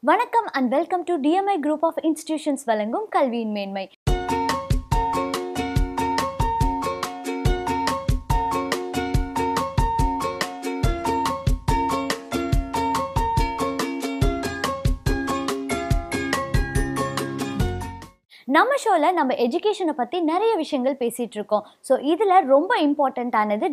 வணக்கம் and welcome to DMI Group of Institutions வழங்கும் கல்வியின் மேன்மை. நம்ம ஷோல நம்ம எஜுகேஷனை பற்றி நிறைய விஷயங்கள் பேசிகிட்டு இருக்கோம். ஸோ இதில் ரொம்ப இம்பார்ட்டண்ட்டானது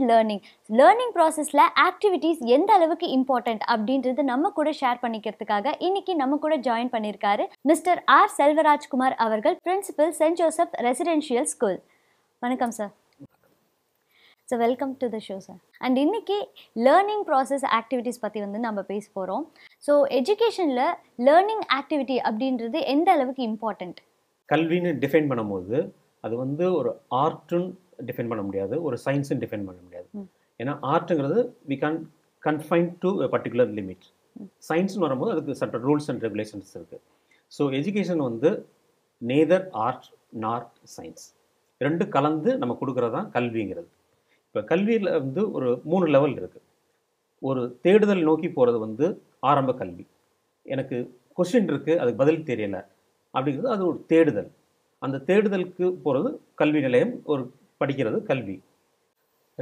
லேர்னிங் ப்ராசஸில் ஆக்டிவிட்டீஸ் எந்த அளவுக்கு இம்பார்ட்டண்ட் அப்படின்றது நம்ம கூட ஷேர் பண்ணிக்கிறதுக்காக இன்னைக்கு நம்ம கூட ஜாயின் பண்ணியிருக்காரு மிஸ்டர் ஆர் செல்வராஜ் குமார் அவர்கள், principal Saint Joseph residential school. வணக்கம் sir. So welcome to the show sir. And இன்னைக்கு லேர்னிங் ப்ராசஸ் ஆக்டிவிட்டீஸ் பற்றி நம்ம பேச போகிறோம். ஸோ எஜுகேஷனில் லேர்னிங் ஆக்டிவிட்டி அப்படின்றது எந்த அளவுக்கு இம்பார்ட்டண்ட்? கல்வின்னு டிஃபைன் பண்ணும்போது அது ஒரு ஆர்ட்டுன்னு டிஃபைன் பண்ண முடியாது, ஒரு சயின்ஸுன்னு டிஃபைன் பண்ண முடியாது. ஏன்னா ஆர்ட்டுங்கிறது we can confine to particular limit. சயின்ஸ்னு வரும்போது அதுக்கு சட்ட ரூல்ஸ் அண்ட் ரெகுலேஷன்ஸ் இருக்குது. So education neither art nor science, ரெண்டு கலந்து நம்ம கொடுக்குறது தான் கல்விங்கிறது. இப்போ கல்வியில் ஒரு 3 லெவல் இருக்குது. ஒரு தேடுதல் நோக்கி போகிறது ஆரம்ப கல்வி. எனக்கு கொஸ்டின் இருக்குது, அதுக்கு பதில் தெரியலை அப்படிங்கிறது அது ஒரு தேடுதல். அந்த தேடுதலுக்கு போகிறது கல்வி நிலையம், படிக்கிறது கல்வி.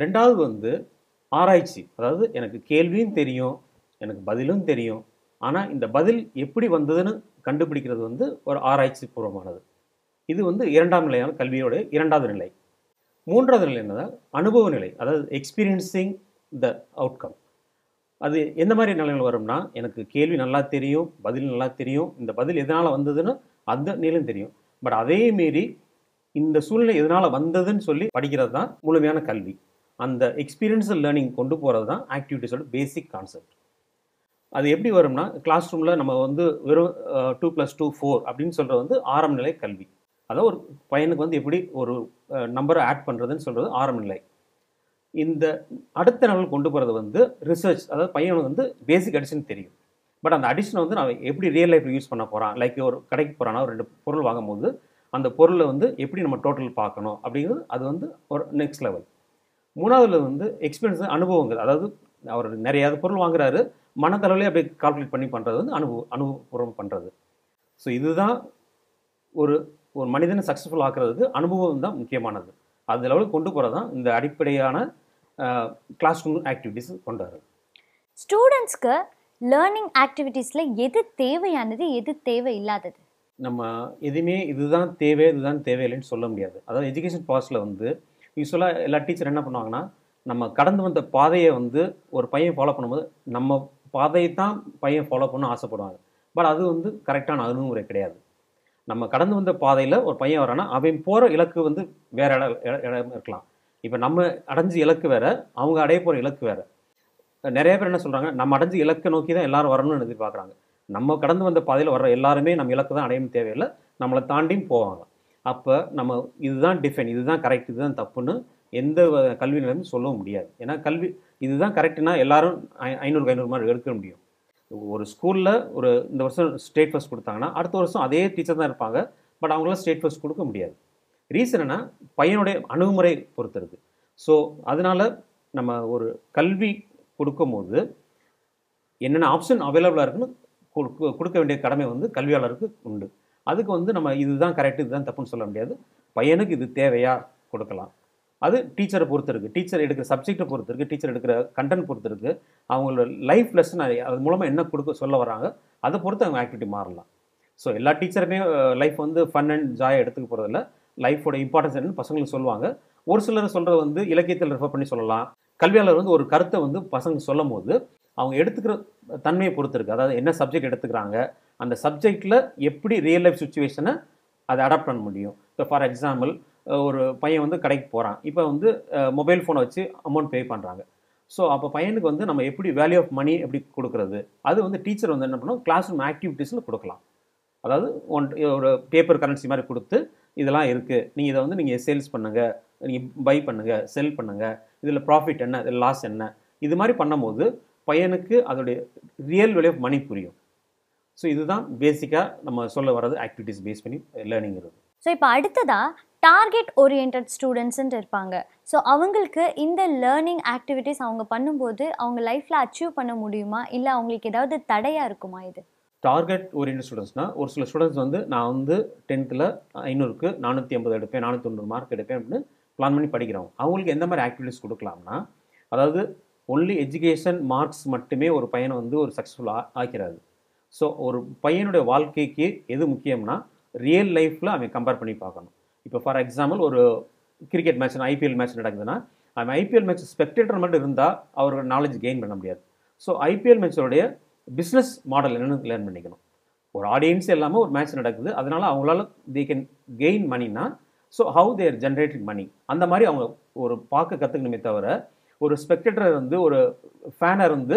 ரெண்டாவது ஆராய்ச்சி. அதாவது எனக்கு கேள்வியும் தெரியும், எனக்கு பதிலும் தெரியும், ஆனால் இந்த பதில் எப்படி வந்ததுன்னு கண்டுபிடிக்கிறது ஒரு ஆராய்ச்சி பூர்வமானது. இது இரண்டாம் நிலையான கல்வியோட இரண்டாவது நிலை. மூன்றாவது நிலை என்னன்னா அனுபவ நிலை, அதாவது எக்ஸ்பீரியன்சிங் த அவுட்கம். அது எந்த மாதிரி நிலைகள் வரும்னா, எனக்கு கேள்வி நல்லா தெரியும், பதில் நல்லா தெரியும், இந்த பதில் எதனால் வந்ததுன்னு அந்த நிலையும் தெரியும். பட் அதே மாரி இந்த சூழ்நிலை எதனால் வந்ததுன்னு சொல்லி படிக்கிறது தான் முழுமையான கல்வி. அந்த எக்ஸ்பீரியன்ஸியல் லேர்னிங் கொண்டு போகிறது தான் ஆக்டிவிட்டீஸோட பேசிக் கான்செப்ட். அது எப்படி வரும்னா, கிளாஸ் ரூமில் நம்ம வெறும் 2+2 4 அப்படின்னு சொல்கிறது ஆரம்ப நிலை கல்வி. அதாவது ஒரு பையனுக்கு எப்படி ஒரு நம்பரை ஆட் பண்ணுறதுன்னு சொல்கிறது ஆரம்ப நிலை. இந்த அடுத்த நாள் கொண்டு போகிறது ரிசர்ச். அதாவது பையனுக்கு பேசிக் அடிஷன் தெரியும், பட் அந்த அடிஷனை நான் எப்படி ரியல் லைஃப்பில் யூஸ் பண்ண போகிறான். லைக் ஒரு கடைக்கு போகிறான்னா ஒரு 2 பொருள் வாங்கும்போது அந்த பொருளை எப்படி நம்ம டோட்டல் பார்க்கணும் அப்படிங்கிறது அது ஒரு நெக்ஸ்ட் லெவல். மூணாவதுல எக்ஸ்பீரியன்ஸ், அனுபவங்கள். அதாவது அவர் நிறைய பொருள் வாங்குறாரு, மனதளவுலேயே அப்படியே கால்குலேட் பண்ணி பண்ணுறது அனுபவபூர்வம் பண்ணுறது. ஸோ இதுதான் ஒரு மனிதனை சக்ஸஸ்ஃபுல் ஆக்குறதுக்கு அனுபவம் தான் முக்கியமானது. அது லெவலுக்கு கொண்டு போகிறது தான் இந்த அடிப்படையான கிளாஸ் ரூம் ஆக்டிவிட்டீஸ் கொண்டு வர்றது. ஸ்டூடெண்ட்ஸ்க்கு லேர்னிங் ஆக்டிவிட்டீஸில் எது தேவையானது, எது தேவை இல்லாதது? நம்ம எதுவுமே இதுதான் தேவை இதுதான் தேவையில்லைன்னு சொல்ல முடியாது. அதாவது எஜுகேஷன் ப்ராசஸில் யூஸ்வலாக எல்லா டீச்சர் என்ன பண்ணுவாங்கன்னா, நம்ம கடந்து வந்த பாதையை ஒரு பையன் ஃபாலோ பண்ணும்போது நம்ம பாதையை தான் பையன் ஃபாலோ பண்ண ஆசைப்படுவாங்க. பட் அது கரெக்டான அணுகுமுறை கிடையாது. நம்ம கடந்து வந்த பாதையில் ஒரு பையன் வரானா அவன் போகிற இலக்கு வேறு இடம் இருக்கலாம். இப்போ நம்ம அடைஞ்ச இலக்கு வேறு, அவங்க அடைய போகிற இலக்கு வேறு. நிறைய பேர் என்ன சொல்கிறாங்க, நம்ம அடைஞ்ச இலக்கை நோக்கி தான் எல்லாரும் வரணும்னு எதிர்பார்க்குறாங்க. நம்ம கடந்து வந்த பாதையில் வர்ற எல்லாருமே நம்ம இலக்கு தான் அடையணும் தேவையில்லை, நம்மளை தாண்டியும் போவாங்க. அப்போ நம்ம இதுதான் டிஃபைன், இதுதான் கரெக்ட், இதுதான் தப்புன்னு எந்த கல்வி நிலையமும் சொல்லவும் முடியாது. ஏன்னா கல்வி இதுதான் கரெக்டுனா எல்லாரும் 500 மார்க் எடுக்க முடியும். ஒரு ஸ்கூலில் இந்த வருஷம் ஸ்டேட் ஃபர்ஸ்ட் கொடுத்தாங்கன்னா அடுத்த வருஷம் அதே டீச்சர் தான் இருப்பாங்க, பட் அவங்களால ஸ்டேட் ஃபர்ஸ்ட் கொடுக்க முடியாது. ரீசன் என்ன, பையனுடைய அணுகுமுறை பொறுத்து இருக்குது. ஸோ அதனால் நம்ம ஒரு கல்வி கொடுக்கும்போது என்னென்ன ஆப்ஷன் அவைலபிளாக இருக்குன்னு கொடுக்க வேண்டிய கடமை கல்வியாளருக்கு உண்டு. அதுக்கு நம்ம இதுதான் கரெக்டு இதுதான் தப்புன்னு சொல்ல முடியாது. பையனுக்கு இது தேவையா கொடுக்கலாம். அது டீச்சரை பொறுத்து இருக்குது, டீச்சர் எடுக்கிற சப்ஜெக்டை பொறுத்து இருக்குது, டீச்சர் எடுக்கிற கண்டென்ட் பொறுத்து இருக்குது, அவங்களோட லைஃப் லெசன் அது மூலமாக என்ன சொல்ல வராங்க அதை பொறுத்து அவங்க ஆக்டிவிட்டி மாறலாம். ஸோ எல்லா டீச்சருமே லைஃப் ஃபன் அண்ட் ஜாயை எடுத்துக்க போகிறதில்ல. லைஃபோட இம்பார்ட்டன்ஸ் என்னன்னு பசங்களுக்கு சொல்லுவாங்க. ஒரு சிலர் சொல்கிறது இலக்கியத்தில் ரெஃபர் பண்ணி சொல்லலாம். கல்வியாளர் ஒரு கருத்தை பசங்களுக்கு சொல்லும் போது அவங்க எடுத்துக்கிற தன்மையை பொறுத்து இருக்குது. அதாவது என்ன சப்ஜெக்ட் எடுத்துக்கிறாங்க, அந்த சப்ஜெக்டில் எப்படி ரியல் லைஃப் சுச்சுவேஷனை அதை அடாப்ட் பண்ண முடியும். இப்போ ஃபார் எக்ஸாம்பிள் ஒரு பையன் கடைக்கு போகிறான். இப்போ மொபைல் ஃபோனை வச்சு அமௌண்ட் பே பண்ணுறாங்க. ஸோ அப்போ பையனுக்கு நம்ம எப்படி வேல்யூ ஆஃப் மணி எப்படி கொடுக்குறது, அது டீச்சர் என்ன பண்ணணும், கிளாஸ் ரூம் ஆக்டிவிட்டீஸில் கொடுக்கலாம். அதாவது ஒரு பேப்பர் கரன்சி மாதிரி கொடுத்து இதெல்லாம் இருக்குது, நீங்கள் இதை நீங்கள் சேல்ஸ் பண்ணுங்கள், நீங்கள் பை பண்ணுங்கள், செல் பண்ணுங்கள், இதில் ப்ராஃபிட் என்ன, இதில் லாஸ் என்ன, இது மாதிரி பண்ணும்போது பையனுக்கு அதோடைய ரியல் வேல்யூ ஆஃப் மணி புரியும். ஸோ இதுதான் பேசிக்காக நம்ம சொல்ல வர்றது ஆக்டிவிட்டீஸ் பேஸ் பண்ணி லேர்னிங் இருக்குது. ஸோ இப்போ அடுத்ததாக டார்கெட் ஓரியன்ட் ஸ்டூடெண்ட்ஸ்ன்ட்டு இருப்பாங்க. ஸோ அவங்களுக்கு இந்த லேர்னிங் ஆக்டிவிட்டீஸ் அவங்க பண்ணும்போது அவங்க லைஃப்பில் அச்சீவ் பண்ண முடியுமா, இல்லை அவங்களுக்கு ஏதாவது தடையாக இருக்குமா? இது டார்கெட் ஓரியன்ட் ஸ்டூடெண்ட்ஸ்னால் ஒரு சில ஸ்டூடெண்ட்ஸ் வந்து நான் வந்து 10th 500க்கு 450 எடுப்பேன், 490 மார்க் எடுப்பேன் அப்படின்னு பிளான் பண்ணி படிக்கிறோம். அவங்களுக்கு எந்த மாதிரி ஆக்டிவிட்டிஸ் கொடுக்கலாம்னா, அதாவது ஒன்லி எஜுகேஷன் மார்க்ஸ் மட்டுமே ஒரு பையனை வந்து ஒரு சக்ஸஸ்ஃபுல் ஆக்கிறாது. ஸோ ஒரு பையனுடைய வாழ்க்கைக்கு எது முக்கியம்னா ரியல் லைஃப்பில் அவன் கம்பேர் பண்ணி பார்க்கணும். இப்போ ஃபார் எக்ஸாம்பிள் ஒரு கிரிக்கெட் மேட்ச், ஐபிஎல் மேட்ச் நடக்குதுன்னா அவன் ஐபிஎல் மேட்ச் ஸ்பெக்டேட்டர் மட்டும் இருந்தால் அவரோட நாலேஜ் கெயின் பண்ண முடியாது. ஸோ ஐபிஎல் மேட்சோடைய பிஸ்னஸ் மாடல் என்னென்னு லேர்ன் பண்ணிக்கணும். ஒரு ஆடியன்ஸ் இல்லாமல் ஒரு மேட்ச் நடக்குது, அதனால அவங்களால தே கேன் கெயின் மணினா, so how they're generating money அந்த மாதிரி அவங்க ஒரு பார்க்க கற்றுக்கணுமே தவிர ஒரு ஸ்பெக்டேட்டர் வந்து ஒரு ஃபேனர் வந்து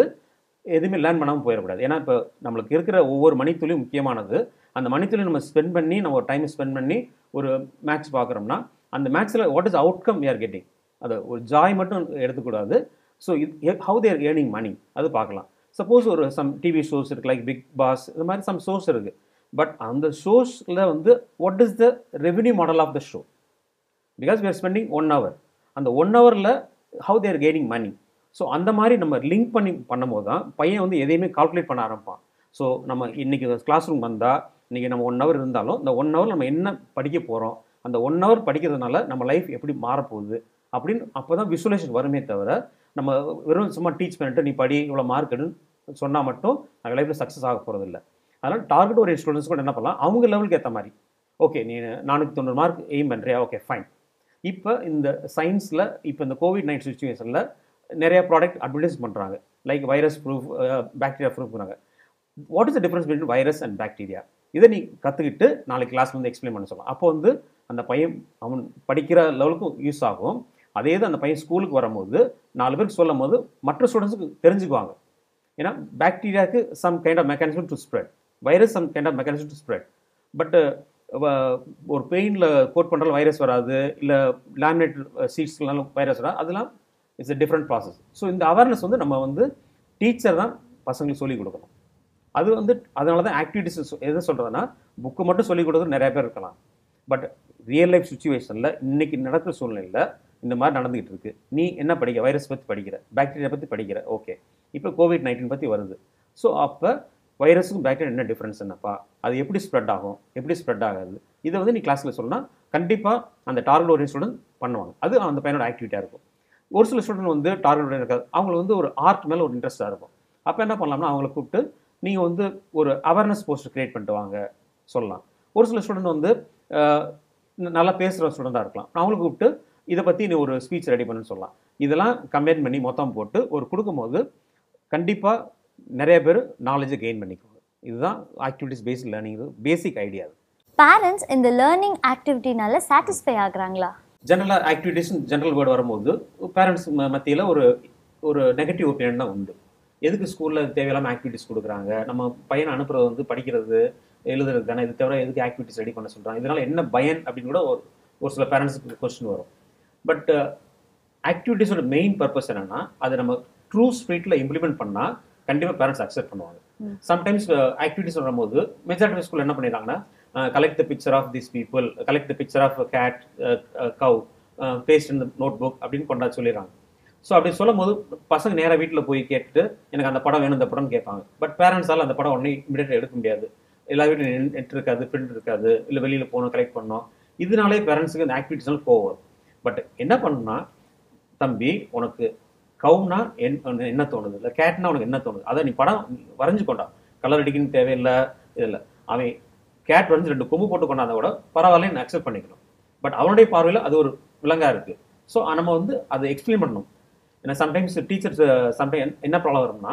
எதுவுமே லேர்ன் பண்ணாமல் போயிடக்கூடாது. ஏன்னா இப்போ நம்மளுக்கு இருக்கிற ஒவ்வொரு மணித்துளியும் முக்கியமானது. அந்த மணித்துளியும் நம்ம ஸ்பெண்ட் பண்ணி நம்ம ஒரு டைம் ஸ்பெண்ட் பண்ணி ஒரு மேட்ச் பார்க்குறோம்னா அந்த மேட்ச்சில் what is outcome we are getting, அதை ஒரு ஜாய் மட்டும் எடுத்துக்கூடாது. So how they're earning money அது பார்க்கலாம். சப்போஸ் ஒரு சம் டிவி ஷோஸ் இருக்குது, லைக் பிக் பாஸ், இந்த மாதிரி சம் ஷோஸ் இருக்குது. பட் அந்த ஷோஸில் வந்து what is the revenue model of the show, because we are spending 1 hour. அந்த 1 hourல how they're gaining money. So அந்த மாதிரி நம்ம லிங்க் பண்ணி பண்ணும்போது தான் பையன் வந்து எதையுமே கால்குலேட் பண்ண ஆரம்பிப்பான். ஸோ நம்ம இன்றைக்கி கிளாஸ் ரூம் வந்தால் இன்றைக்கி நம்ம 1 hour இருந்தாலும் இந்த 1 hour நம்ம என்ன படிக்க போகிறோம், அந்த 1 hour படிக்கிறதுனால நம்ம லைஃப் எப்படி மாறப்போகுது அப்படின்னு அப்போ தான் விசுவலேஷன் வருமே தவிர நம்ம வெறும் சும்மா டீச் பண்ணிட்டு நீ படி இவ்வளோ மார்க் எடுன்னு சொன்னால் மட்டும் நம்ம லைஃப்பில் சக்ஸஸ் ஆக போகிறது இல்லை. அதனால் டார்கெட் ஒரு ஸ்டூடெண்ட்ஸ் கூட என்ன பண்ணலாம், அவங்க லெவலுக்கு ஏற்ற மாதிரி ஓகே நீ 490 மார்க் எய்ம் பண்ணுறியா, ஓகே ஃபைன். இப்போ இந்த சயின்ஸில் இப்போ இந்த கோவிட்-19 சுச்சுவேஷனில் நிறைய ப்ராடக்ட் அட்வர்டைஸ் பண்ணுறாங்க, like virus proof, bacteria proof பண்ணுறாங்க. What is the difference between virus and bacteria? இதை நீ கற்றுக்கிட்டு நாளைக்கு கிளாஸ் வந்து எக்ஸ்பிளைன் பண்ண சொல்லலாம். அப்போ வந்து அந்த பையன் அவன் படிக்கிற லெவலுக்கும் யூஸ் ஆகும். அதே தான் அந்த பையன் ஸ்கூலுக்கு வரும்போது 4 பேருக்கு சொல்லும் போது மற்ற ஸ்டூடெண்ட்ஸுக்கு தெரிஞ்சுக்குவாங்க. ஏன்னா பாக்டீரியாவுக்கு some kind of mechanism to spread, virus some kind of mechanism to spread. But ஒரு பெயினில் கோட் பண்ணுறாலும் வைரஸ் வராது, இல்லை லேமினேட் சீட்ஸ்லாம் வைரஸ் வராது, அதெல்லாம் it's a different process. So இந்த அவேர்னஸ் வந்து நம்ம வந்து டீச்சர் தான் பசங்களுக்கு சொல்லிக் கொடுக்கணும். அது வந்து அதனால தான் ஆக்டிவிட்டிஸ் எதை சொல்கிறதுனா புக்கு மட்டும் சொல்லிக் கொடுக்குறது நிறைய பேர் இருக்கலாம். பட் ரியல் லைஃப் சுச்சுவேஷனில் இன்றைக்கி நடக்கிற சூழ்நிலையில் இந்த மாதிரி நடந்துகிட்டு இருக்கு. நீ என்ன படிக்க, வைரஸ் பற்றி படிக்கிற, பாக்டீரியா பற்றி படிக்கிற, ஓகே இப்போ கோவிட்-19 பற்றி வருது. ஸோ அப்போ வைரஸுக்கும் பாக்டீரியா என்ன டிஃப்ரென்ஸ் என்னப்பா, அது எப்படி ஸ்ப்ரெட் ஆகும், எப்படி ஸ்ப்ரெட் ஆகாது, இதை வந்து நீ கிளாஸில் சொன்னால் கண்டிப்பாக அந்த டார்கெட் ஓரியன்ட் ஸ்டூடெண்ட் பண்ணுவாங்க. அது அந்த பையனோட ஆக்டிவிட்டியாக இருக்கும். ஒரு சில ஸ்டூடெண்ட் வந்து டார்கெட் ஓரியன்ட் இருக்காது, அவங்களுக்கு வந்து ஒரு ஆர்ட் மேலே ஒரு இன்ட்ரெஸ்ட்டாக இருக்கும். அப்போ என்ன பண்ணலாம்னா அவங்களை கூப்பிட்டு நீங்கள் வந்து ஒரு அவேர்னஸ் போஸ்டர் க்ரியேட் பண்ணிட்டு வாங்க சொல்லலாம். ஒரு சில ஸ்டூடெண்ட் வந்து நல்லா பேசுகிற ஸ்டூடெண்ட்டாக இருக்கலாம், அவங்களுக்கு கூப்பிட்டு இதை பற்றி நீ ஒரு ஸ்பீச் ரெடி பண்ணுன்னு சொல்லலாம். இதெல்லாம் கம்பைன் பண்ணி மொத்தம் போட்டு ஒரு கொடுக்கும்போது கண்டிப்பாக நிறைய பேர் நாலேஜை கெயின் பண்ணிக்குவாங்க. இதுதான் activities paste learning, basic idea. Parents இந்த லேர்னிங் ஆக்டிவிட்டினால சாட்டிஸ்ஃபை ஆகுறாங்களா? ஜென்ரலாக ஆக்டிவிட்டிஸ் ஜென்ரல் வேர்டு வரும்போது பேரண்ட்ஸ் மத்தியில் ஒரு நெகட்டிவ் ஒப்பீனியன் தான் உண்டு. எதுக்கு ஸ்கூலில் தேவையில்லாமல் ஆக்டிவிட்டிஸ் கொடுக்குறாங்க, நம்ம பையனை அனுப்புறது வந்து படிக்கிறது எழுதுறது தானே, இது தவிர எதுக்கு ஆக்டிவிட்டிஸ் ரெடி பண்ண சொல்கிறாங்க, இதனால் என்ன பயன் அப்படின்னு கூட ஒரு சில பேரண்ட்ஸுக்கு கொஸ்டின் வரும். பட் ஆக்டிவிட்டிஸோட மெயின் பர்பஸ் என்னென்னா அதை நம்ம ட்ரூ ஸ்பிரிட்டில் இம்ப்ளிமெண்ட் பண்ணால் கண்டிப்பாக பேரண்ட்ஸ் அக்செப்ட் பண்ணுவாங்க. சம்டைம்ஸ் ஆக்டிவிட்டிஸ் வரும்போது மெஜாரிட்டி ஸ்கூல் என்ன பண்ணிடுறாங்கன்னா collect the picture of this people, collect the picture of cat, cow, paste in the notebook அப்படின்னு கொண்டாட சொல்லிடுறாங்க. ஸோ அப்படி சொல்லும் போது பசங்க நேராக வீட்டில் போய் கேட்டுட்டு எனக்கு அந்த படம் வேணும், இந்த படம்னு கேட்பாங்க. பட் பேரண்ட்ஸால் அந்த படம் உடனே இமீடியட்டாக எடுக்க முடியாது, எல்லா வீட்லையும் நெட் இருக்காது, பிரிண்ட் இருக்காது, இல்லை வெளியில் போகணும் கலெக்ட் பண்ணோம். இதனாலே பேரண்ட்ஸுக்கு அந்த ஆக்டிவிட்டிஸ்னால போகும். பட் என்ன பண்ணணும்னா தம்பி உனக்கு கவுனா என்ன தோணுது, இல்லை கேட்னா உனக்கு என்ன தோணுது, அதை நீ படம் வரைஞ்சு கொண்டா, கலர் அடிக்கணும்னு தேவையில்லை. இதில் அவன் கேட் வரைஞ்சி 2 கொம்பு போட்டு கொண்டாந்த கூட பரவாயில்லன்னு அக்செப்ட் பண்ணிக்கணும். பட் அவனுடைய பார்வையில் அது ஒரு விலங்காக இருக்குது. ஸோ நம்ம வந்து அதை எக்ஸ்பிளைன் பண்ணணும். ஏன்னா சம்டைம்ஸ் டீச்சர்ஸ் சம்டைம் என்ன ப்ராப்ளம் வரும்னா,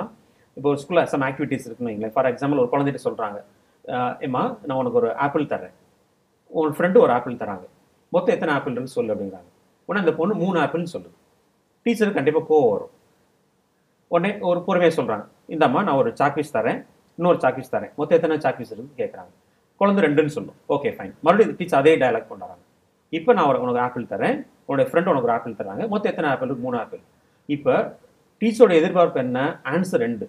இப்போ ஒரு ஸ்கூலில் சம் ஆக்டிவிட்டிஸ் இருக்குன்னு வைங்களேன். ஃபார் எக்ஸாம்பிள் ஒரு குழந்தைகிட்ட சொல்கிறாங்க, ஏம்மா நான் உனக்கு ஒரு ஆப்பிள் தரேன், உன் ஃப்ரெண்டு ஒரு ஆப்பிள் தராங்க, மொத்தம் எத்தனை ஆப்பிள்னு சொல்லு அப்படிங்கிறாங்க. உடனே அந்த பொண்ணு 3 ஆப்பிள்னு சொல்லுது. டீச்சருக்கு கண்டிப்பாக கோவம் வரும். உடனே ஒரு பொறுமையாக சொல்கிறாங்க, இந்தாம்மா நான் ஒரு சாக்பீஸ் தரேன், இன்னொரு சாக்பீஸ் தரேன், மொத்தம் எத்தனை சாக்பீஸ் இருக்குன்னு கேட்குறாங்க. குழந்தை 2ன்னு சொல்லும். Okay fine. மறுபடியும் டீச்சர் அதே டயலாக் கொண்டாடுறாங்க. இப்போ நான் உனக்கு ஆப்பிள் தரேன், உன்னோட ஃப்ரெண்டு உனக்கு ஒரு ஆப்பிள் தராங்க, மொத்தம் எத்தனை ஆப்பிள்? 3 ஆப்பிள். இப்போ டீச்சரோட எதிர்பார்ப்பு என்ன? ஆன்சர் 2,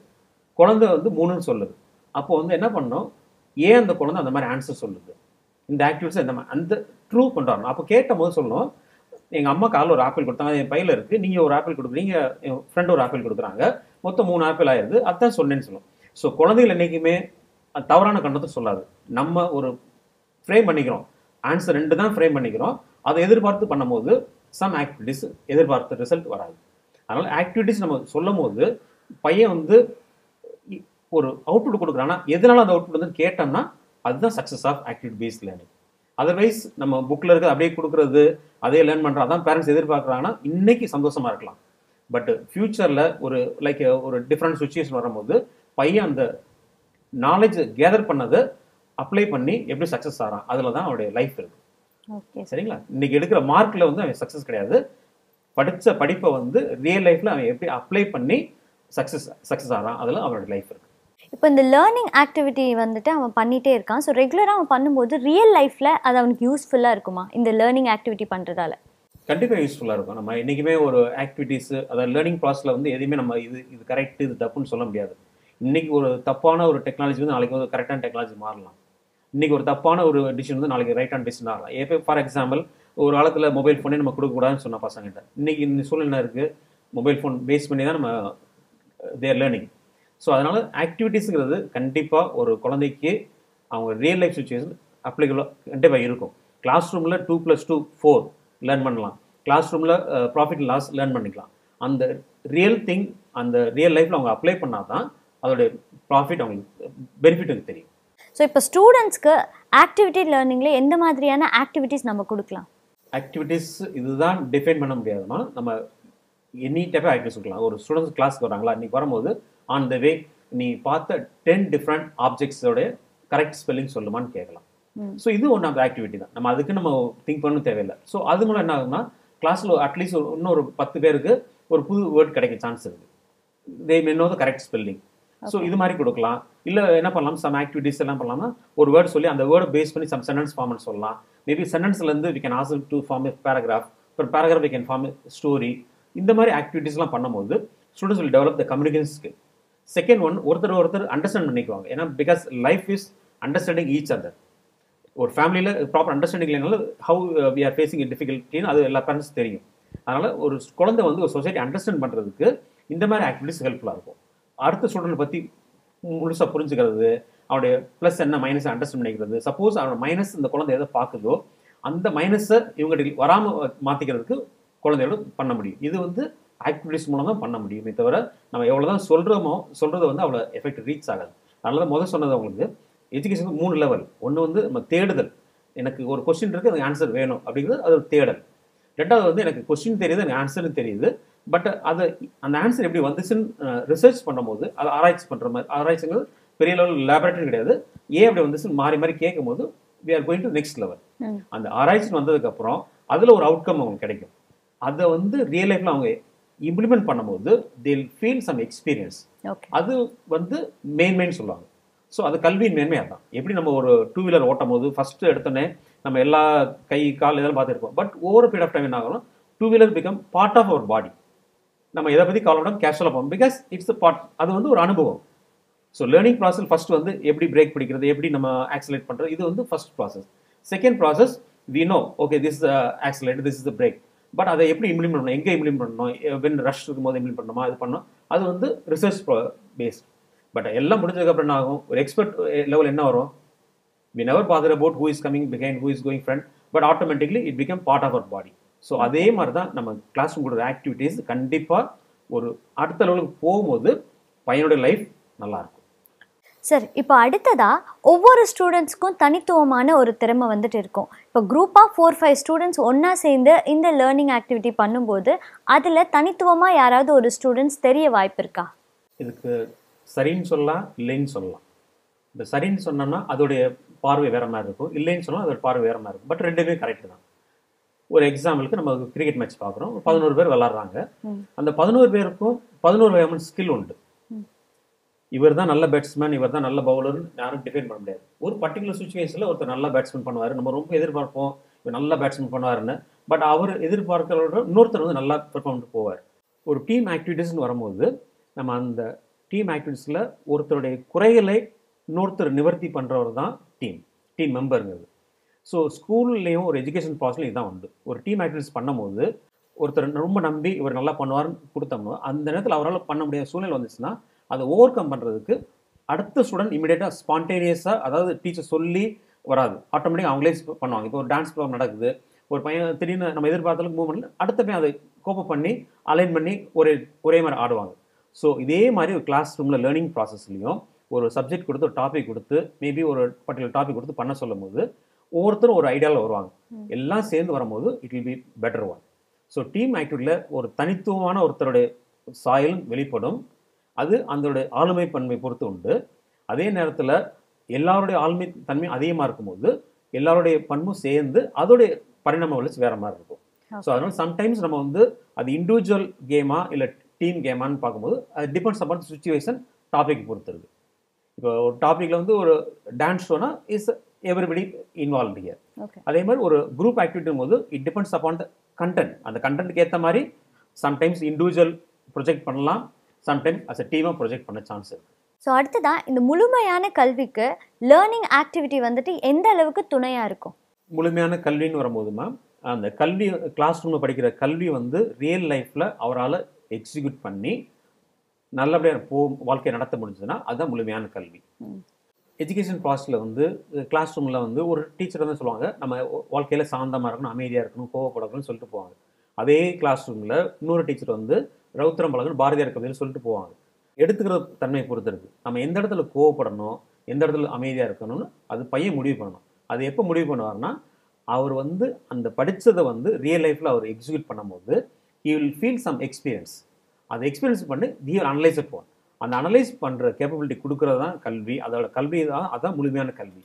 குழந்தை வந்து 3ன்னு சொல்லுது. அப்போ வந்து என்ன பண்ணணும், ஏன் அந்த குழந்தை அந்த மாதிரி ஆன்சர் சொல்லுது, இந்த ஆக்டிவிட்டிஸ் அந்த ட்ரூ கொண்டு வரணும். அப்போ கேட்ட போது சொல்லணும், எங்கள் அம்மா காலையில் ஒரு ஆப்பிள் கொடுத்தாங்க, என் பையில் இருக்குது, நீங்கள் ஒரு ஆப்பிள் கொடுக்குறீங்க, என் ஃப்ரெண்டு ஒரு ஆப்பிள் கொடுக்குறாங்க, மொத்தம் 3 ஆப்பிள் ஆயிடுது, அதுதான் சொன்னேன்னு சொல்லணும். ஸோ குழந்தைகள் என்றைக்குமே அது தவறான கண்ணத்தை சொல்லாது. நம்ம ஒரு ஃப்ரேம் பண்ணிக்கிறோம், ஆன்சர் 2 தான் ஃப்ரேம் பண்ணிக்கிறோம். அதை எதிர்பார்த்து பண்ணும்போது சம் ஆக்டிவிட்டிஸ் எதிர்பார்த்த ரிசல்ட் வராது. அதனால் ஆக்டிவிட்டிஸ் நம்ம சொல்லும் போது பையன் வந்து ஒரு அவுட்புட் கொடுக்குறான்னா எதனால அந்த அவுட்புட் வந்து கேட்டோம்னா அதுதான் success of activity based learning. Otherwise நம்ம புக்கில் இருக்கிறது அப்படியே கொடுக்குறது, அதே லேர்ன் பண்ணுறோம், அதான் பேரண்ட்ஸ் எதிர்பார்க்குறாங்கன்னா இன்னைக்கு சந்தோஷமாக இருக்கலாம். பட் ஃபியூச்சரில் ஒரு ஒரு டிஃப்ரெண்ட் சுச்சுவேஷன் வரும்போது பையன் அந்த நாலேஜ் கேதர் பண்ணதை அப்ளை பண்ணி எப்படி சக்ஸஸ் ஆகிறான், அதில் தான் அவருடைய லைஃப் இருக்குது. சரிங்களா? இன்னைக்கு எடுக்கிற மார்க்கில் வந்து அவன் சக்ஸஸ் கிடையாது. படித்த படிப்பை வந்து ரியல் லைஃப்பில் அவன் எப்படி அப்ளை பண்ணி சக்ஸஸ் ஆகிறான், அதில் அவனோட லைஃப் இருக்குது. இப்போ இந்த லேர்னிங் ஆக்டிவிட்டி வந்துட்டு அவன் பண்ணிகிட்டே இருக்கான். ஸோ ரெகுலராக அவன் பண்ணும்போது ரியல் லைஃப்பில் அது அவனுக்கு யூஸ்ஃபுல்லாக இருக்குமா இந்த லேர்னிங் ஆக்டிவிட்டி பண்ணுறதால? கண்டிப்பாக யூஸ்ஃபுல்லாக இருக்கும். நம்ம என்றைக்குமே ஒரு ஆக்டிவிட்டீஸு அதாவது லேர்னிங் ப்ராசஸில் வந்து எதுவுமே நம்ம இது கரெக்ட் இது தப்புன்னு சொல்ல முடியாது. இன்றைக்கி ஒரு தப்பான ஒரு டெக்னாலஜி வந்து நாளைக்கு ஒரு கரெக்டான டெக்னாலஜி மாறலாம். இன்றைக்கி ஒரு தப்பான ஒரு டிசிஷன் வந்து நாளைக்கு ரைட்டான டிசிஷன் ஆகலாம். இப்போ ஃபார் எக்ஸாம்பிள் ஒரு காலத்தில் மொபைல் ஃபோனே நம்ம கொடுக்கக்கூடாதுன்னு சொன்ன பசங்கிட்ட இன்றைக்கி இந்த சூழ்நிலை இருக்குது, மொபைல் ஃபோன் பேஸ் பண்ணி தான் நம்ம தேர் லேர்னிங். ஸோ அதனால் ஆக்டிவிட்டீஸுங்கிறது கண்டிப்பாக ஒரு குழந்தைக்கு அவங்க ரியல் லைஃப் சுச்சுவேஷன் அப்ளிகபிளாக கண்டிப்பாக இருக்கும். கிளாஸ் ரூமில் 2+2 4 லேர்ன் பண்ணலாம். கிளாஸ் ரூமில் ப்ராஃபிட் லாஸ் லேர்ன் பண்ணிக்கலாம். அந்த ரியல் திங் அந்த ரியல் லைஃப்பில் அவங்க அப்ளை பண்ணால் தான் அதோடைய ப்ராஃபிட் அவங்களுக்கு பெனிஃபிட் தெரியும். ஸோ இப்போ ஸ்டூடெண்ட்ஸ்க்கு ஆக்டிவிட்டி லேர்னிங்கில் எந்த மாதிரியான ஆக்டிவிட்டீஸ் நம்ம கொடுக்கலாம்? ஆக்டிவிட்டீஸ் இதுதான் டிஃபைன் பண்ண முடியாதுன்னா நம்ம எனி டைப் ஆஃப் ஆக்டிவிட்டிஸ் கொடுக்கலாம். ஒரு ஸ்டூடெண்ட்ஸ் கிளாஸ்க்கு வராங்களா, இன்றைக்கி வரும்போது ஆன் த வே நீ பார்த்த 10 டிஃப்ரெண்ட் ஆப்ஜெக்ட்ஸோடைய கரெக்ட் ஸ்பெல்லிங் சொல்லுமான்னு கேட்கலாம். ஸோ இது ஒன்று அந்த ஆக்டிவிட்டி தான். நம்ம அதுக்கு நம்ம திங்க் பண்ணணும் தேவையில்லை. ஸோ அது மூலம் என்ன ஆகுதுன்னா கிளாஸில் அட்லீஸ்ட் இன்னொரு 10 பேருக்கு ஒரு புது வேர்ட் கிடைக்க சான்ஸ் இருக்குது. They may know the correct spelling. So இது மாதிரி கொடுக்கலாம். இல்லை என்ன பண்ணலாம், சம் ஆக்டிவிட்டிஸ் எல்லாம் பண்ணலாம்னா ஒரு வேர்டு சொல்லி அந்த வேர்டை பேஸ் பண்ணி சம் சென்டென்ஸ் ஃபார்ம்னு சொல்லலாம். மேபி சென்டென்ஸ்லேருந்து we can ask to form a paragraph, ஒரு paragraph we can form a story. இந்த மாதிரி ஆக்டிவிட்டீஸ்லாம் பண்ணும்போது students will develop the communication skill. Second one, ஒருத்தர் அண்டர்ஸ்டாண்ட் பண்ணிக்குவாங்க. ஏன்னா because life is understanding each other. ஒரு ஃபேமிலியில் ப்ராப்பர் அண்டர்ஸ்டாண்டிங் இல்லைனால ஹவு வி ஆர் ஃபேஸிங் டிஃபிகல்ட்டின்னு அது எல்லா பேரண்ட்ஸ் தெரியும். அதனால் ஒரு குழந்தை வந்து ஒரு சொசைட்டி அண்டர்ஸ்டாண்ட் பண்ணுறதுக்கு இந்த மாதிரி ஆக்டிவிட்டிஸ் ஹெல்ப்ஃபுல்லாக இருக்கும். அடுத்த ஸ்டூடெண்ட் பற்றி முழுசாக புரிஞ்சுக்கிறது, அவனுடைய ப்ளஸ் என்ன மைனஸை அண்டர்ஸ்டாண்ட் பண்ணிக்கிறது. சப்போஸ் அவனோட மைனஸ் இந்த குழந்தை எதை பார்க்குதோ அந்த மைனஸை இவங்ககிட்ட வராமல் மாற்றிக்கிறதுக்கு குழந்தையோட பண்ண முடியும். இது வந்து ஆக்டிவிட்டிஸ் மூலம் தான் பண்ண முடியுமே தவிர நம்ம எவ்வளோ தான் சொல்கிறத வந்து அவ்வளோ எஃபெக்ட் ரீச் ஆகாது. அதனால தான் முதல் சொன்னது அவங்களுக்கு எஜுகேஷனுக்கு 3 லெவல். ஒன்று வந்து நம்ம தேடுதல், எனக்கு ஒரு கொஸ்டின் இருக்குது அதுக்கு ஆன்சர் வேணும் அப்படிங்கிறது அது ஒரு தேடல். ரெண்டாவது வந்து எனக்கு கொஸ்டின் தெரியுது எனக்கு ஆன்சரும் தெரியுது, பட் அது அந்த ஆன்சர் எப்படி வந்துச்சுன்னு ரிசர்ச் பண்ணும்போது அதை ஆராய்ச்சி பண்ணுற மாதிரி, ஆராய்ச்சிங்கிறது பெரிய லெவல் லேபரேட்டரி கிடையாது, ஏன் அப்படி வந்துச்சுன்னு மாறி மாறி கேட்கும் போது we are going to next level. அந்த ஆராய்ச்சி வந்ததுக்கப்புறம் அதில் ஒரு அவுட்கம் அவங்களுக்கு கிடைக்கும். அதை வந்து ரியல் லைஃப்பில் அவங்க இம்ப்ளிமெண்ட் பண்ணும்போது they'll feel some experience. அது வந்து மெயின் சொல்லுவாங்க. ஸோ அது கல்வியின் மேன்மை. அதான் எப்படி நம்ம ஒரு 2 வீலர் ஓட்டும் போது ஃபஸ்ட்டு எடுத்தோடனே நம்ம எல்லா கை கால் இதெல்லாம் பார்த்துருப்போம். But over period of time என்ன ஆகணும், 2 wheeler become part of our body. நம்ம எதை பற்றி கவலைப்படாமல் கேஷுவலாக போகும், பிகாஸ் இட்ஸ் பார்ட். அது வந்து ஒரு அனுபவம். ஸோ லேர்னிங் ப்ராசஸ் ஃபஸ்ட் வந்து எப்படி பிரேக் பிடிக்கிறது, எப்படி நம்ம ஆக்சிலேட் பண்ணுறது, இது வந்து first process. Second process we know okay this is accelerate, this is the brake. But அதை எப்படி இம்ப்ளிமெண்ட் பண்ணணும், எங்கே இம்ப்ளிமெண்ட் பண்ணணும், வென் ரஷ் இருக்கும்போது இம்ப்ளிமெண்ட் பண்ணணுமா, அது பண்ணணும். அது வந்து ரிசர்ச் பேஸ்ட். பட் எல்லாம் முடிஞ்சதுக்கப்புறம் என்ன ஆகும், ஒரு எக்ஸ்பர்ட் லெவல் என்ன வரும், we never bother about who is coming behind, who is going front, but automatically it become part of our body. So அதே மாதிரி தான் நம்ம கிளாஸ் ரூம் கொடுக்குற ஆக்டிவிட்டீஸ் கண்டிப்பாக ஒரு அடுத்த லெவலுக்கு போகும்போது பையனோட லைஃப் நல்லாயிருக்கும். சார், இப்போ அடுத்ததாக ஒவ்வொரு ஸ்டூடெண்ட்ஸ்க்கும் தனித்துவமான ஒரு திறமை வந்துட்டு இருக்கும். இப்போ குரூப்பாக 4-5 ஸ்டூடெண்ட்ஸ் ஒன்றா சேர்ந்து இந்த லேர்னிங் ஆக்டிவிட்டி பண்ணும்போது அதில் தனித்துவமாக யாராவது ஒரு ஸ்டூடெண்ட்ஸ் தெரிய வாய்ப்பு இருக்கா? இதுக்கு சரின்னு சொல்லலாம், இல்லைன்னு சொல்லலாம். இந்த சரின்னு சொன்னோம்னா அதோடைய பார்வை வேறு மாதிரி இருக்கும், இல்லைன்னு சொன்னால் அதோட பார்வை வேறு மாதிரி இருக்கும். பட் ரெண்டுமே கரெக்டு தான். ஒரு எக்ஸாம்பிளுக்கு நம்ம கிரிக்கெட் மேட்ச் பார்க்குறோம், 11 பேர் விளாட்றாங்க. அந்த 11 பேருக்கும் 11 வகையான ஸ்கில் உண்டு. இவர் தான் நல்ல பேட்ஸ்மேன், இவர் தான் நல்ல பவுலர்னு யாரும் டிஃபைன் பண்ண முடியாது. ஒரு பர்டிகுலர் சுச்சுவேஷனில் ஒருத்தர் நல்ல பேட்ஸ்மேன் பண்ணுவார், நம்ம ரொம்ப எதிர்பார்ப்போம் இவர் நல்ல பேட்ஸ்மேன் பண்ணுவாருன்னு. பட் அவர் எதிர்பார்க்கிறோட இன்னொருத்தர் வந்து நல்லா பெர்ஃபார்ம் பண்ணிட்டு போவார். ஒரு டீம் ஆக்டிவிட்டீஸ்னு வரும்போது நம்ம அந்த டீம் ஆக்டிவிட்டீஸில் ஒருத்தருடைய குறைகளை இன்னொருத்தர் நிவர்த்தி பண்ணுறவர் தான் டீம் மெம்பருங்கிறது. ஸோ ஸ்கூல்லையும் ஒரு எஜுகேஷன் ப்ராசஸ்லையும் இதுதான் உண்டு. ஒரு டீம் ஆக்டிவிட்டீஸ் பண்ணும்போது ஒருத்தர் ரொம்ப நம்பி இவர் நல்லா பண்ணுவார்னு கொடுத்தோம்னா அந்த நேரத்தில் அவரால் பண்ண முடியாத சூழ்நிலை வந்துச்சுன்னா அதை ஓவர் கம் பண்ணுறதுக்கு அடுத்த ஸ்டூடெண்ட் இமீடியட்டாக ஸ்பான்டேனியஸாக, அதாவது டீச்சர் சொல்லி வராது, ஆட்டோமேட்டிக்காக அவங்களே பண்ணுவாங்க. இப்போ ஒரு டான்ஸ் ப்ரோக்ராம் நடக்குது, ஒரு பையன் திடீர்னு நம்ம எதிர்பார்த்தாலும் மூவ் பண்ணல, அடுத்த பையன் அதை கோப்பப் பண்ணி அலைன் பண்ணி ஒரே மாதிரி ஆடுவாங்க. ஸோ இதே மாதிரி ஒரு கிளாஸ் ரூமில் லேர்னிங் ப்ராசஸ்லையும் ஒரு சப்ஜெக்ட் கொடுத்து ஒரு டாபிக் கொடுத்து மேபி ஒரு பர்டிகுலர் டாபிக் கொடுத்து பண்ண சொல்லும் போது ஒவ்வொருத்தரும் ஒரு ஐடியாவில் வருவாங்க. எல்லாம் சேர்ந்து வரும்போது it will be better one. So team ஆக்டிவிட்டியில் ஒரு தனித்துவமான ஒருத்தருடைய சாயலும் வெளிப்படும். அது அதோடைய ஆளுமை பன்மை பொறுத்து உண்டு. அதே நேரத்தில் எல்லாருடைய ஆளுமை தன்மை அதிகமாக இருக்கும்போது எல்லாருடைய பண்பும் சேர்ந்து அதோடைய பரிணாம வளர்ச்சி வேற மாதிரி இருக்கும். ஸோ அதனால சம்டைம்ஸ் நம்ம வந்து அது இண்டிவிஜுவல் கேமா இல்லை டீம் கேமான்னு பார்க்கும்போது அது டிபெண்ட்ஸ் அப்பான் சுச்சுவேஷன், டாபிக் பொறுத்துருது. இப்போ ஒரு டாப்பிக்கில் வந்து ஒரு டான்ஸ் ஷோனா இஸ் எவ்ரிபடி இன்வால்வ் ஹியர். அதே மாதிரி ஒரு குரூப் ஆக்டிவிட்டியும் போது it depends upon the content. அந்த கண்டென்ட்க்கு ஏற்ற மாதிரி சம்டைம்ஸ் இண்டிவிஜுவல் ப்ரொஜெக்ட் பண்ணலாம், சம்டைம்ஸ் அஸ் அ டீமாக ப்ரொஜெக்ட் பண்ண சான்ஸ் இருக்குது. ஸோ அடுத்ததான் இந்த முழுமையான கல்விக்கு லேர்னிங் ஆக்டிவிட்டி வந்துட்டு எந்த அளவுக்கு துணையாக இருக்கும்? முழுமையான கல்வின்னு வரும்போதுமா அந்த கல்வி கிளாஸ் ரூமில் படிக்கிற கல்வி வந்து ரியல் லைஃப்பில் அவரால் எக்ஸிக்யூட் பண்ணி நல்லபடியாக வாழ்க்கையை நடத்த முடிஞ்சதுன்னா அதுதான் முழுமையான கல்வி. எஜுகேஷன் ப்ராசஸில் வந்து கிளாஸ் ரூமில் வந்து ஒரு டீச்சர் வந்து சொல்லுவாங்க நம்ம வாழ்க்கையில் சாந்தமாக இருக்கணும், அமைதியாக இருக்கணும், கோவப்படக்கூடாதுன்னு சொல்லிட்டு போவாங்க. அதே கிளாஸ் ரூமில் இன்னொரு டீச்சர் வந்து ரவுத்திரம் பழகணும், பாரதியார் கவிதைன்னு சொல்லிட்டு போவாங்க. எடுத்துக்கிற தன்மையை பொறுத்து இருக்குது. நம்ம எந்த இடத்துல கோவப்படணும், எந்த இடத்துல அமைதியாக இருக்கணும்னு அது பையன் முடிவு பண்ணணும். அது எப்போ முடிவு பண்ணுவார்னா அவர் வந்து அந்த படித்ததை வந்து ரியல் லைஃப்பில் அவர் எக்ஸிக்யூட் பண்ணும்போது he will feel some experience. அந்த எக்ஸ்பீரியன்ஸ் பண்ணி he will analyze it. அந்த அனலைஸ் பண்ணுற கேப்பபிலிட்டி கொடுக்குறது தான் கல்வி. அதோட கல்வி தான், அதுதான் முழுமையான கல்வி.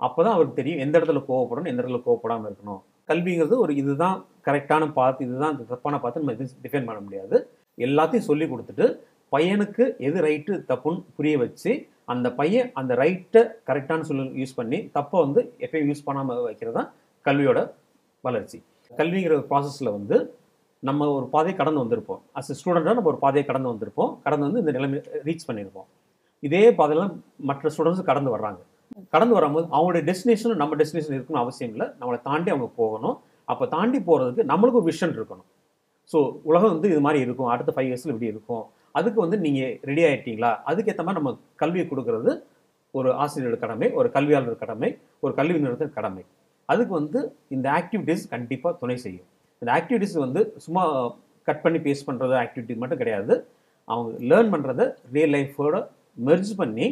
அப்போ தான் அவருக்கு தெரியும் எந்த இடத்துல கோவப்படணும், எந்த இடத்துல கோவப்படாமல் இருக்கணும். கல்விங்கிறது ஒரு இதுதான் கரெக்டான பாத், இதுதான் தப்பான பாத்து நம்ம எதுவும் டிஃபைன் பண்ண முடியாது. எல்லாத்தையும் சொல்லி கொடுத்துட்டு பையனுக்கு எது ரைட்டு தப்புன்னு புரிய வச்சு அந்த பையன் அந்த ரைட்டை கரெக்டான சொல்லி யூஸ் பண்ணி தப்பை வந்து எப்பயும் யூஸ் பண்ணாமல் வைக்கிறது தான் கல்வியோட வளர்ச்சி. கல்விங்கிற ப்ராசஸில் வந்து நம்ம ஒரு பாதையை கடந்து வந்திருப்போம். அஸ் எ ஸ்டூடெண்ட்டாக நம்ம ஒரு பாதையை கடந்து வந்திருப்போம், கடந்து வந்து இந்த நிலைமை ரீச் பண்ணியிருப்போம். இதே பாதையெல்லாம் மற்ற ஸ்டூடெண்ட்ஸ் கடந்து வர்றாங்க. கடந்து வரும்போது அவங்களுடைய டெஸ்டினேஷனும் நம்ம டெஸ்டினேஷன் இருக்கணும் அவசியம் இல்லை, நம்மளை தாண்டி அவங்க போகணும். அப்போ தாண்டி போகிறதுக்கு நம்மளுக்கு ஒரு விஷன் இருக்கணும். ஸோ உலகம் வந்து இது மாதிரி இருக்கும், அடுத்த 5 இயர்ஸில் இப்படி இருக்கும், அதுக்கு வந்து நீங்கள் ரெடி ஆகிட்டீங்களா? அதுக்கேற்ற மாதிரி நம்ம கல்வியை கொடுக்கறது ஒரு ஆசிரியரோட கடமை, ஒரு கல்வியாளர் கடமை, ஒரு கல்வி நிறுவனத்தின் கடமை. அதுக்கு வந்து இந்த ஆக்டிவிட்டீஸ் கண்டிப்பாக துணை செய்யும். இந்த ஆக்டிவிட்டீஸ் வந்து சும்மா கட் பண்ணி பேஸ்ட் பண்ணுறது ஆக்டிவிட்டி மட்டும் கிடையாது. அவங்க லேர்ன் பண்ணுறத ரியல் லைஃபோட மெர்ஜ் பண்ணி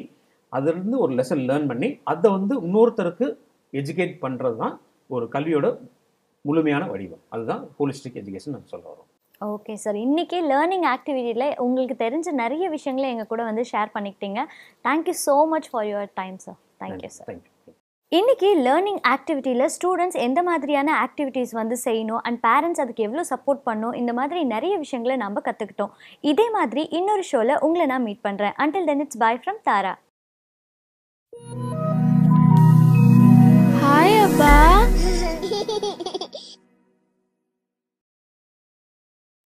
அதிலிருந்து ஒரு லெசன் லேர்ன் பண்ணி அதை வந்து இன்னொருத்தருக்கு எஜுகேட் பண்ணுறது தான் ஒரு கல்வியோட முழுமையான வடிவம். அதுதான் ஹோலிஸ்டிக் எஜுகேஷன் நம்ம சொல்ல வரோம். ஓகே சார், இன்றைக்கி லேர்னிங் ஆக்டிவிட்டியில் உங்களுக்கு தெரிஞ்ச நிறைய விஷயங்களை எங்கள் கூட வந்து ஷேர் பண்ணிக்கிட்டீங்க. Thank you so much for your time sir. Thank you sir. Thank you. இன்றைக்கி லேர்னிங் ஆக்டிவிட்டியில் ஸ்டூடெண்ட்ஸ் எந்த மாதிரியான ஆக்டிவிட்டீஸ் வந்து செய்யணும் அண்ட் பேரண்ட்ஸ் அதுக்கு எவ்வளோ சப்போர்ட் பண்ணணும், இந்த மாதிரி நிறைய விஷயங்களை நம்ம கற்றுக்கிட்டோம். இதே மாதிரி இன்னொரு ஷோவில் உங்களை நான் மீட் பண்ணுறேன். Until then, it's bye from Tara.